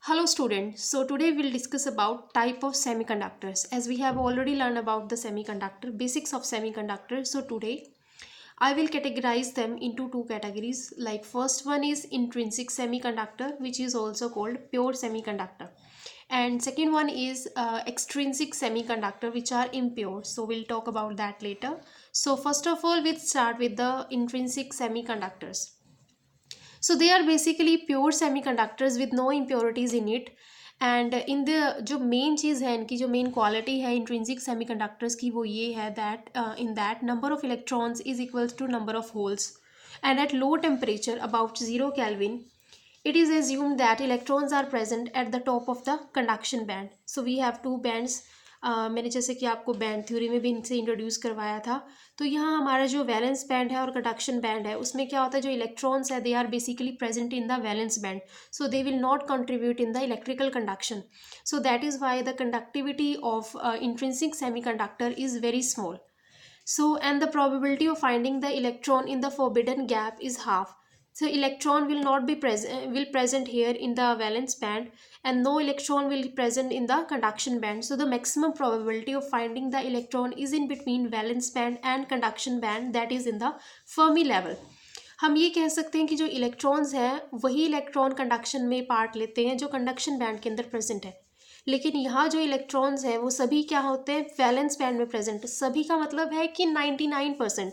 Hello students, so today we'll discuss about type of semiconductors as we have already learned about the semiconductor, basics of semiconductors. So today I will categorize them into two categories, like first one is intrinsic semiconductor, which is also called pure semiconductor, and second one is extrinsic semiconductor, which are impure. So we'll talk about that later. So first of all, we'll start with the intrinsic semiconductors. So they are basically pure semiconductors with no impurities in it. And in the जो main चीज़ है, इनकी जो main quality है intrinsic semiconductors की, वो ये है that in that number of electrons is equals to number of holes, and at low temperature about 0 Kelvin it is assumed that electrons are present at the top of the conduction band. So we have two bands. मैंने जैसे कि आपको band theory में भी इनसे introduce करवाया था. तो यहाँ हमारा जो वैलेंस बैंड है और कंडक्शन बैंड है, उसमें क्या होता है, जो इलेक्ट्रॉन्स है they are basically present in the valence band, so they will not contribute in the electrical conduction. So that is why the conductivity of intrinsic semiconductor is very small. So, and the probability of finding the electron in the forbidden gap is half. So electron will not be present here in the valence band, and no electron will be present in the conduction band. So the maximum probability of finding the electron is in between valence band and conduction band, that is in the Fermi level. हम ये कह सकते हैं कि जो electrons हैं वही electron conduction में पार्ट लेते हैं जो कंडक्शन बैंड के अंदर प्रेजेंट है, लेकिन यहाँ जो इलेक्ट्रॉन्स हैं वो सभी क्या होते हैं, वैलेंस बैंड में प्रेजेंट. सभी का मतलब है कि 99%,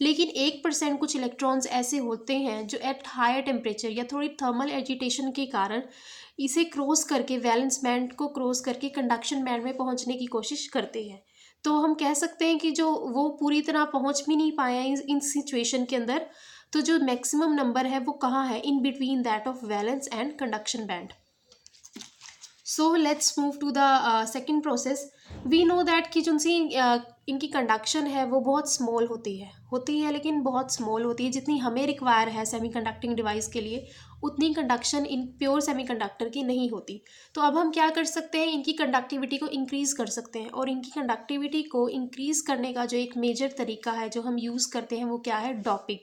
लेकिन 1% कुछ इलेक्ट्रॉन्स ऐसे होते हैं जो एट हायर टेम्परेचर या थोड़ी थर्मल एजिटेशन के कारण इसे क्रॉस करके, वैलेंस बैंड को क्रॉस करके कंडक्शन बैंड में पहुँचने की कोशिश करते हैं. तो हम कह सकते हैं कि जो वो पूरी तरह पहुँच भी नहीं पाए हैं इन सिचुएशन के अंदर. तो जो मैक्सिमम नंबर है वो कहाँ है, in between that of valence and conduction band. So let's move to the second process. We know that कि जो सी इनकी कंडक्शन है वो बहुत स्मॉल होती है लेकिन बहुत स्मॉल होती है. जितनी हमें रिक्वायर है सेमीकंडक्टिंग डिवाइस के लिए, उतनी कंडक्शन इन प्योर सेमीकंडक्टर की नहीं होती. तो अब हम क्या कर सकते हैं, इनकी कंडक्टिविटी को इंक्रीज़ कर सकते हैं, और इनकी कंडक्टिविटी को इंक्रीज़ करने का जो एक मेजर तरीका है जो हम यूज़ करते हैं वो क्या है, डॉपिंग.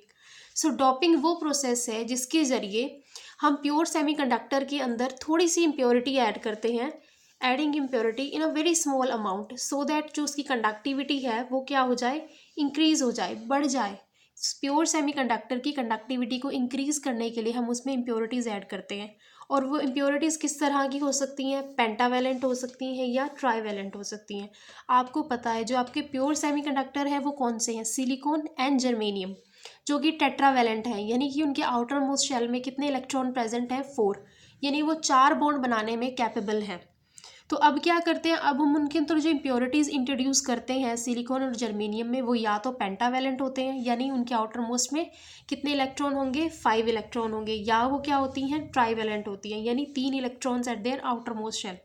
सो डॉपिंग वो प्रोसेस है जिसके ज़रिए हम प्योर सेमीकंडक्टर के अंदर थोड़ी सी इम्प्योरिटी ऐड करते हैं, adding impurity in a very small amount, so that जो उसकी कंडक्टिविटी है वो क्या हो जाए, इंक्रीज़ हो जाए, बढ़ जाए. प्योर सेमीकंडक्टर की कंडक्टिविटी को इंक्रीज़ करने के लिए हम उसमें इम्प्योरिटीज़ ऐड करते हैं. और वो इम्प्योरिटीज़ किस तरह की हो सकती हैं, पेंटावेलेंट हो सकती हैं या ट्राईवेलेंट हो सकती हैं. आपको पता है जो आपके प्योर सेमीकंडक्टर है वो कौन से हैं, सिलिकॉन एंड जर्मेनियम, जो कि टेट्रावेलेंट है, यानी कि उनके आउटर मोस्ट शेल में कितने इलेक्ट्रॉन प्रेजेंट हैं, 4, यानी वो 4 बॉन्ड बनाने में कैपेबल हैं. तो अब क्या करते हैं, अब हम उनके अंदर जो इम्प्योरिटीज़ इंट्रोड्यूस करते हैं सिलिकॉन और जर्मेनियम में, वो या तो पेंटावेलेंट होते हैं, यानी उनके आउटर मोस्ट में कितने इलेक्ट्रॉन होंगे, 5 इलेक्ट्रॉन होंगे, या वो क्या होती हैं, ट्राईवेलेंट होती हैं, यानी 3 electrons at their outermost shell.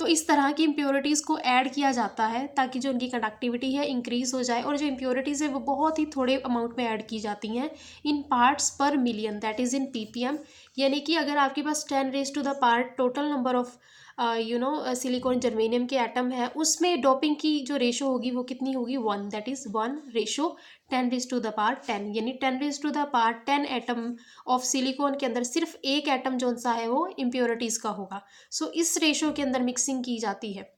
तो इस तरह की इम्प्योरिटीज़ को ऐड किया जाता है ताकि जो उनकी कंडक्टिविटी है इंक्रीज़ हो जाए. और जो इम्प्योरिटीज़ है वो बहुत ही थोड़े अमाउंट में ऐड की जाती हैं, इन पार्ट्स पर million, that is in ppm. यानी कि अगर आपके पास 10 raised to the power total number of silicon germanium के एटम है, उसमें डोपिंग की जो रेशो होगी वो कितनी होगी, 1, दैट इज़ 1:10 यानी 10 एटम ऑफ सिलिकॉन के अंदर सिर्फ एक एटम जो सा है वो इम्प्योरिटीज़ का होगा. सो इस रेशो के अंदर मिक्सिंग की जाती है.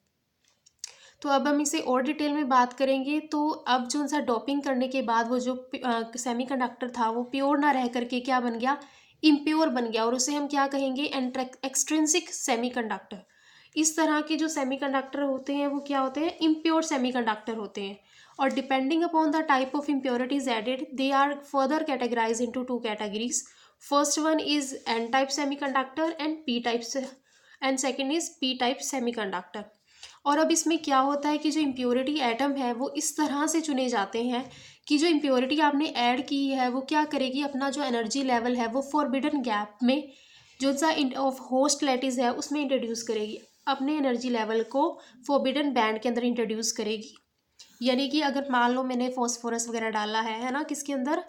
तो अब हम इसे और डिटेल में बात करेंगे. तो अब जो सा डोपिंग करने के बाद वो जो सेमीकंडक्टर था वो प्योर ना रह करके क्या बन गया, इम्प्योर बन गया, और उसे हम क्या कहेंगे, एक्सट्रिंसिक सेमीकंडक्टर. इस तरह के जो सेमीकंडक्टर होते हैं वो क्या होते हैं, इम्प्योर सेमीकंडक्टर होते हैं. और depending upon the type of impurities added, they are further categorise into 2 categories. First one is N type semiconductor and P type and second is P type semiconductor. और अब इसमें क्या होता है कि जो इम्प्योरिटी एटम है वो इस तरह से चुने जाते हैं कि जो इम्प्योरिटी आपने ऐड की है वो क्या करेगी, अपना जो एनर्जी लेवल है वो फॉरबिडन गैप में जो सा ऑफ होस्ट लैटिस है उसमें इंट्रोड्यूस करेगी, अपने एनर्जी लेवल को फॉरबिडन बैंड के अंदर इंट्रोड्यूस करेगी. यानी कि अगर मान लो मैंने फॉस्फोरस वगैरह डाला है ना, किसके अंदर,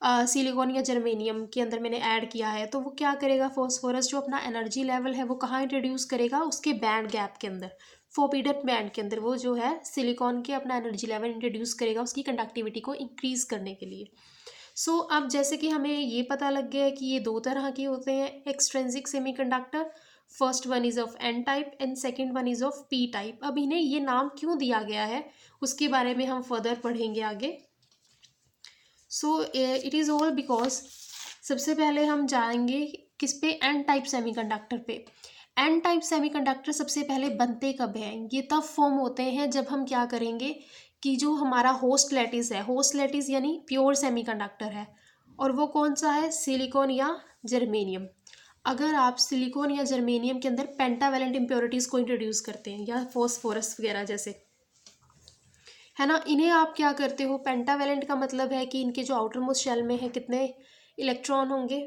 सिलिकॉन या जर्मेनियम के अंदर मैंने ऐड किया है, तो वो क्या करेगा, फॉस्फोरस जो अपना एनर्जी लेवल है वो कहाँ इंट्रोड्यूस करेगा, उसके बैंड गैप के अंदर, फोरबिडन बैंड के अंदर वो जो है सिलिकॉन के अपना एनर्जी लेवल इंट्रोड्यूस करेगा उसकी कंडक्टिविटी को इंक्रीज़ करने के लिए. सो अब जैसे कि हमें ये पता लग गया है कि ये दो तरह के होते हैं extrinsic semiconductor. First one is of N type and second one is of P type. अब इन्हें ये नाम क्यों दिया गया है उसके बारे में हम फर्दर पढ़ेंगे आगे। So it is all because सबसे पहले हम जाएंगे किस पे, एन टाइप सेमीकंडक्टर पे। एन टाइप सेमीकंडक्टर सबसे पहले बनते कब हैं, ये तब फॉर्म होते हैं जब हम क्या करेंगे कि जो हमारा होस्ट लैटिस है, होस्ट लैटिस यानी प्योर सेमीकंडक्टर है, और वो कौन सा है, सिलिकॉन या जर्मेनियम। अगर आप सिलिकॉन या जर्मेनियम के अंदर पेंटावेलेंट इम्प्योरिटीज़ को इंट्रोड्यूस करते हैं या फॉस्फोरस वगैरह जैसे, है ना, इन्हें आप क्या करते हो, पेंटावेलेंट का मतलब है कि इनके जो आउटर मोस्ट शेल में है कितने इलेक्ट्रॉन होंगे,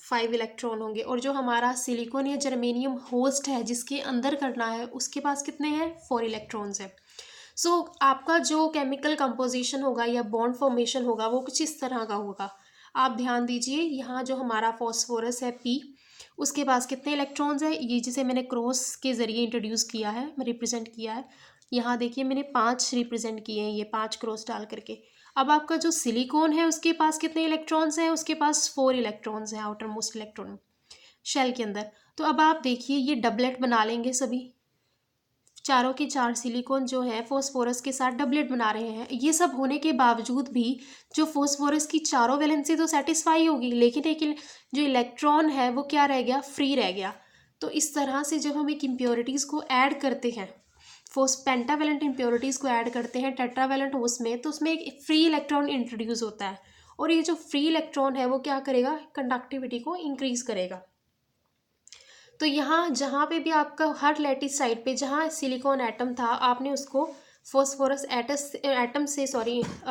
5 इलेक्ट्रॉन होंगे, और जो हमारा सिलिकॉन या जर्मेनियम होस्ट है जिसके अंदर करना है उसके पास कितने हैं, 4 इलेक्ट्रॉन्स हैं। सो आपका जो केमिकल कंपोजिशन होगा या बॉन्ड फॉर्मेशन होगा वो कुछ इस तरह का होगा। आप ध्यान दीजिए, यहाँ जो हमारा फॉस्फोरस है P, उसके पास कितने इलेक्ट्रॉन्स है, ये जिसे मैंने क्रॉस के ज़रिए इंट्रोड्यूस किया है, रिप्रेजेंट किया है, यहाँ देखिए मैंने 5 रिप्रेजेंट किए हैं, ये 5 क्रॉस डाल करके। अब आपका जो सिलिकॉन है उसके पास कितने इलेक्ट्रॉन्स हैं, उसके पास 4 इलेक्ट्रॉन्स हैं आउटर मोस्ट इलेक्ट्रॉन शेल के अंदर। तो अब आप देखिए ये डबलेट बना लेंगे, सभी चारों के चार सिलिकॉन जो है फॉस्फोरस के साथ डबलेट बना रहे हैं। ये सब होने के बावजूद भी जो फॉस्फोरस की चारों वैलेंसी तो सेटिस्फाई होगी, लेकिन एक जो इलेक्ट्रॉन है वो क्या रह गया, फ्री रह गया। तो इस तरह से जब हम एक इम्प्योरिटीज़ को ऐड करते हैं, पेंटावेलेंट इम्प्योरिटीज़ को ऐड करते हैं टेट्रावेलेंट होस्ट में, तो उसमें एक फ्री इलेक्ट्रॉन इंट्रोड्यूस होता है, और ये जो फ्री इलेक्ट्रॉन है वो क्या करेगा, कंडक्टिविटी को इंक्रीज करेगा। तो यहाँ जहाँ पे भी आपका हर लैटिस साइड पे जहाँ सिलिकॉन एटम था आपने उसको फॉस्फोरस एटम से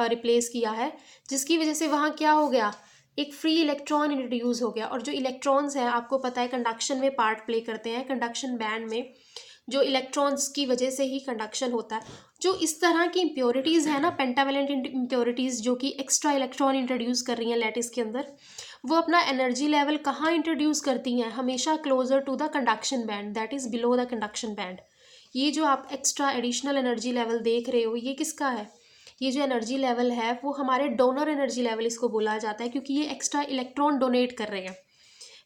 रिप्लेस किया है, जिसकी वजह से वहाँ क्या हो गया, एक फ्री इलेक्ट्रॉन इंट्रोड्यूस हो गया। और जो इलेक्ट्रॉन्स हैं आपको पता है कंडक्शन में पार्ट प्ले करते हैं, कंडक्शन बैंड में जो इलेक्ट्रॉन्स की वजह से ही कंडक्शन होता है। जो इस तरह की इम्प्योरिटीज़ है ना, पेंटावेलेंट इम्प्योरिटीज़ जो कि एक्स्ट्रा इलेक्ट्रॉन इंट्रोड्यूस कर रही हैं लैटिस के अंदर, वो अपना एनर्जी लेवल कहाँ इंट्रोड्यूस करती हैं, हमेशा closer to the conduction band, that is below the conduction band. ये जो आप एक्स्ट्रा एडिशनल एनर्जी लेवल देख रहे हो ये किसका है, ये जो एनर्जी लेवल है वो हमारे डोनर एनर्जी लेवल इसको बोला जाता है, क्योंकि ये एक्स्ट्रा इलेक्ट्रॉन डोनेट कर रहे हैं,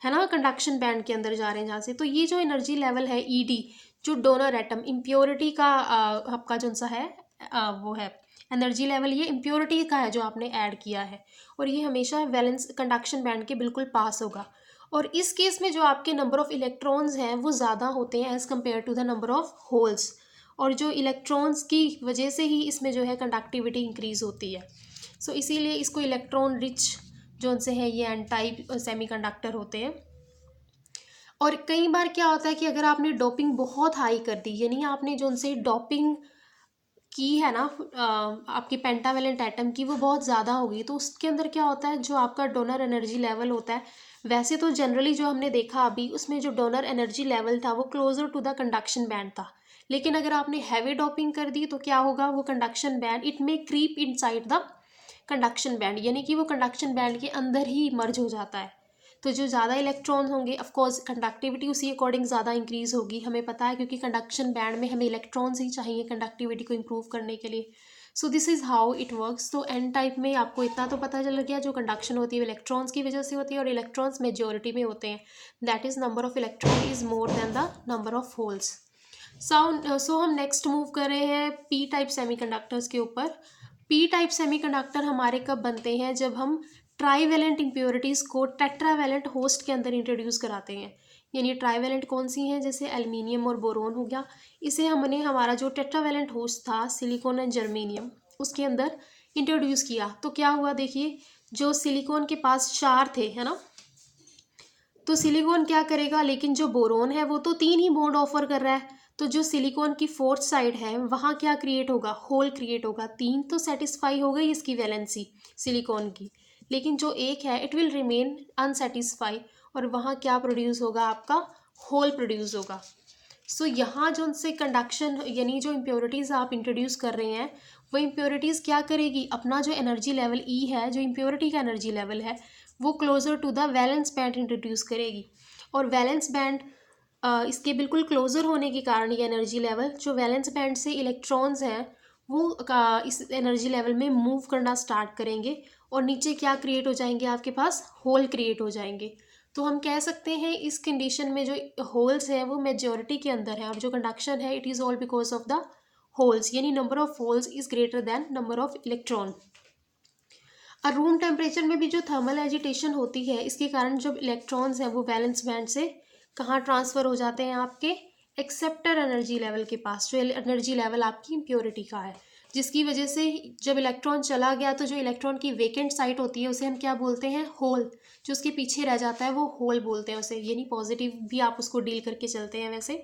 है ना, कंडक्शन बैंड के अंदर जा रहे हैं जहाँ से। तो ये जो एनर्जी लेवल है ईडी, जो डोनर एटम इम्प्योरिटी का आपका जो सा है वो है एनर्जी लेवल, ये इम्प्योरिटी का है जो आपने ऐड किया है, और ये हमेशा वैलेंस कंडक्शन बैंड के बिल्कुल पास होगा। और इस केस में जो आपके नंबर ऑफ इलेक्ट्रॉन्स हैं वो ज़्यादा होते हैं as compare to the number of holes, और जो इलेक्ट्रॉन्स की वजह से ही इसमें जो है कंडक्टिविटी इंक्रीज़ होती है। सो इसीलिए इसको इलेक्ट्रॉन रिच जो उनसे है ये एन टाइप सेमीकंडक्टर होते हैं। और कई बार क्या होता है कि अगर आपने डोपिंग बहुत हाई कर दी, यानी आपने जो उनसे डोपिंग की है ना आपकी पेंटावेलेंट एटम की वो बहुत ज़्यादा होगी, तो उसके अंदर क्या होता है, जो आपका डोनर एनर्जी लेवल होता है, वैसे तो जनरली जो हमने देखा अभी उसमें जो डोनर एनर्जी लेवल था वो closer to the conduction band था, लेकिन अगर आपने हैवी डोपिंग कर दी तो क्या होगा, वो कंडक्शन बैंड इट में creep inside the conduction band, यानी कि वो कंडक्शन बैंड के अंदर ही मर्ज हो जाता है। तो जो ज़्यादा इलेक्ट्रॉन होंगे ऑफकोर्स कंडक्टिविटी उसी अकॉर्डिंग ज़्यादा इंक्रीज़ होगी, हमें पता है, क्योंकि कंडक्शन बैंड में हमें इलेक्ट्रॉन्स ही चाहिए कंडक्टिविटी को इम्प्रूव करने के लिए। So this is how it works. तो एन टाइप में आपको इतना तो पता चल गया, जो कंडक्शन होती है इलेक्ट्रॉन्स की वजह से होती है, और इलेक्ट्रॉन्स मेजोरिटी में होते हैं, that is number of electron is more than the number of holes. So हम नेक्स्ट मूव कर रहे हैं पी टाइप सेमीकंडक्टर्स के ऊपर। पी टाइप सेमीकंडक्टर हमारे कब बनते हैं, जब हम ट्राईवेलेंट इम्प्योरिटीज़ को टेट्रावेलेंट होस्ट के अंदर इंट्रोड्यूस कराते हैं। यानी ट्राईवेलेंट कौन सी हैं, जैसे एल्युमिनियम और बोरोन हो गया, इसे हमने हमारा जो टेट्रावेलेंट होस्ट था सिलिकॉन एंड जर्मेनियम उसके अंदर इंट्रोड्यूस किया। तो क्या हुआ देखिए, जो सिलिकॉन के पास 4 थे, है ना, तो सिलिकॉन क्या करेगा, लेकिन जो बोरोन है वो तो 3 ही बॉन्ड ऑफर कर रहा है, तो जो सिलिकॉन की फोर्थ साइड है वहाँ क्या क्रिएट होगा, होल क्रिएट होगा। 3 तो सेटिस्फाई हो गई इसकी वैलेंसी सिलिकॉन की, लेकिन जो एक है इट विल रिमेन अनसेटिस्फाई, और वहाँ क्या प्रोड्यूस होगा, आपका होल प्रोड्यूस होगा। सो यहाँ जो उनसे कंडक्शन यानी जो इम्प्योरिटीज़ आप इंट्रोड्यूस कर रहे हैं वो इम्प्योरिटीज़ क्या करेगी, अपना जो एनर्जी लेवल ई है, जो इम्प्योरिटी का एनर्जी लेवल है, वो closer to the valence band introduce करेगी। और वैलेंस बैंड इसके बिल्कुल क्लोजर होने के कारण ये एनर्जी लेवल, जो वैलेंस बैंड से इलेक्ट्रॉन्स हैं वो इस एनर्जी लेवल में मूव करना स्टार्ट करेंगे, और नीचे क्या क्रिएट हो जाएंगे, आपके पास होल क्रिएट हो जाएंगे। तो हम कह सकते हैं इस कंडीशन में जो होल्स है वो मेजॉरिटी के अंदर है, और जो कंडक्शन है it is all because of the holes, यानी number of holes is greater than number of electron. और रूम टेम्परेचर में भी जो थर्मल एजिटेशन होती है, इसके कारण जब इलेक्ट्रॉन्स हैं वो वैलेंस बैंड से कहाँ ट्रांसफ़र हो जाते हैं, आपके एक्सेप्टर एनर्जी लेवल के पास, जो एनर्जी लेवल आपकी इम्प्योरिटी का है, जिसकी वजह से जब इलेक्ट्रॉन चला गया तो जो इलेक्ट्रॉन की वेकेंट साइट होती है उसे हम क्या बोलते हैं, होल। जो उसके पीछे रह जाता है वो होल बोलते हैं उसे, यानी पॉजिटिव भी आप उसको डील करके चलते हैं वैसे।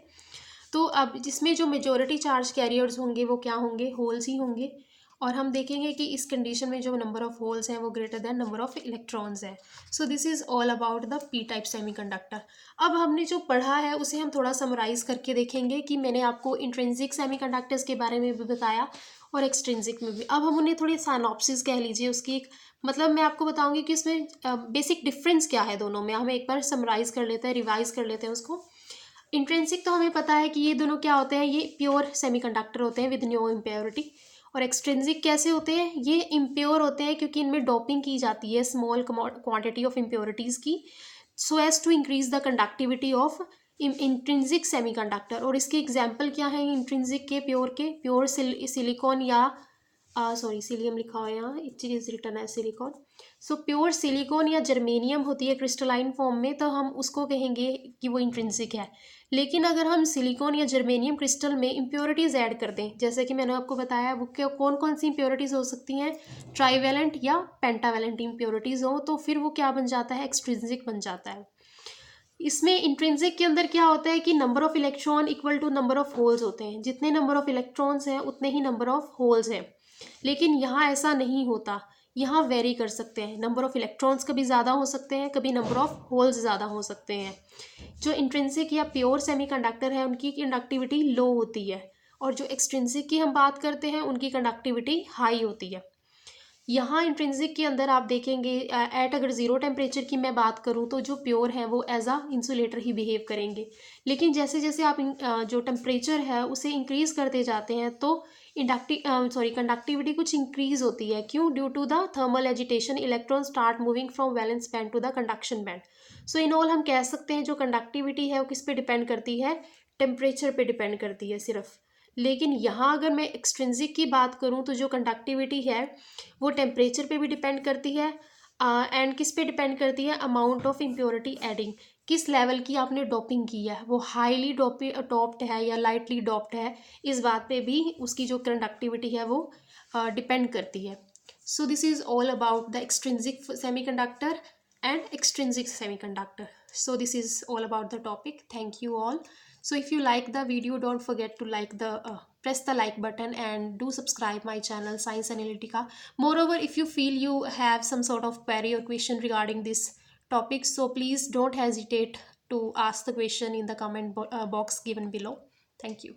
तो अब जिसमें जो मेजॉरिटी चार्ज कैरियर्स होंगे वो क्या होंगे, होल्स ही होंगे। और हम देखेंगे कि इस कंडीशन में जो नंबर ऑफ होल्स हैं वो greater than number of electrons है। So this is all about the P type semiconductor. अब हमने जो पढ़ा है उसे हम थोड़ा समराइज करके देखेंगे कि मैंने आपको इंट्रिंसिक सेमीकंडक्टर्स के बारे में भी बताया और एक्सट्रिंसिक में भी। अब हम उन्हें थोड़ी साइनॉप्सिस कह लीजिए उसकी एक, मतलब मैं आपको बताऊंगी कि इसमें बेसिक डिफरेंस क्या है दोनों में। हम एक बार समराइज कर लेते हैं, रिवाइज कर लेते हैं उसको। इंट्रिंसिक तो हमें पता है कि ये दोनों क्या होते हैं, ये प्योर सेमीकंडक्टर होते हैं विद नो इम्प्योरिटी। और एक्सट्रिंसिक कैसे होते हैं, ये इम्प्योर होते हैं क्योंकि इनमें डोपिंग की जाती है स्मॉल क्वांटिटी ऑफ इम्प्योरिटीज़ की, so as to increase the conductivity of intrinsic semiconductor. और इसके एग्जांपल क्या है इंट्रिंसिक के, प्योर सिलिकॉन या सॉरी सिलियम लिखा हुआ है यहाँ, इट इज रिटन है सिलिकॉन। सो प्योर सिलिकॉन या जर्मेनियम होती है क्रिस्टलाइन फॉर्म में, तो हम उसको कहेंगे कि वो इंट्रिंसिक है। लेकिन अगर हम सिलिकॉन या जर्मेनियम क्रिस्टल में इम्प्योरिटीज़ ऐड कर दें, जैसे कि मैंने आपको बताया वो क्या कौन कौन सी इम्प्योरिटीज़ हो सकती हैं, ट्राईवैलेंट या पेंटावैलेंट इम्प्योरिटीज़ हो, तो फिर वो क्या बन जाता है, एक्सट्रिंसिक बन जाता है। इसमें इंट्रिंसिक के अंदर क्या होता है कि number of electron equal to number of holes होते हैं, जितने नंबर ऑफ इलेक्ट्रॉन्स हैं उतने ही नंबर ऑफ होल्स हैं। लेकिन यहाँ ऐसा नहीं होता, यहाँ वेरी कर सकते हैं, नंबर ऑफ इलेक्ट्रॉन्स कभी ज़्यादा हो सकते हैं, कभी नंबर ऑफ होल्स ज़्यादा हो सकते हैं। जो इंट्रिंसिक या प्योर सेमीकंडक्टर है उनकी कंडक्टिविटी लो होती है, और जो एक्सट्रिंसिक की हम बात करते हैं उनकी कंडक्टिविटी हाई होती है। यहाँ इंट्रिंसिक के अंदर आप देखेंगे एट अगर ज़ीरो टेम्परेचर की मैं बात करूँ तो जो प्योर हैं वो एज अ इंसुलेटर ही बिहेव करेंगे। लेकिन जैसे जैसे आप जो टेम्परेचर है उसे इंक्रीज़ करते जाते हैं तो कंडक्टिविटी कुछ इंक्रीज़ होती है। क्यों? Due to the thermal agitation electron start moving from valence band to the conduction band. So in all हम कह सकते हैं जो कंडक्टिविटी है वो किस पे डिपेंड करती है, टेम्परेचर पे डिपेंड करती है सिर्फ। लेकिन यहाँ अगर मैं एक्सट्रिंसिक की बात करूँ तो जो कंडक्टिविटी है वो टेम्परेचर पे भी डिपेंड करती है, एंड किस पे डिपेंड करती है, अमाउंट ऑफ इम्प्योरिटी एडिंग, किस लेवल की आपने डोपिंग की है, वो हाईली डोप्ड है या लाइटली डोप्ड है, इस बात पे भी उसकी जो कंडक्टिविटी है वो डिपेंड करती है। So this is all about the extrinsic semiconductor and extrinsic semiconductor. So this is all about the topic. Thank you all. So if you like the video, don't forget to press the like button and do subscribe my channel Science Analytica. Moreover, if you feel you have some sort of query or question regarding this topic, so please don't hesitate to ask the question in the comment box given below. Thank you.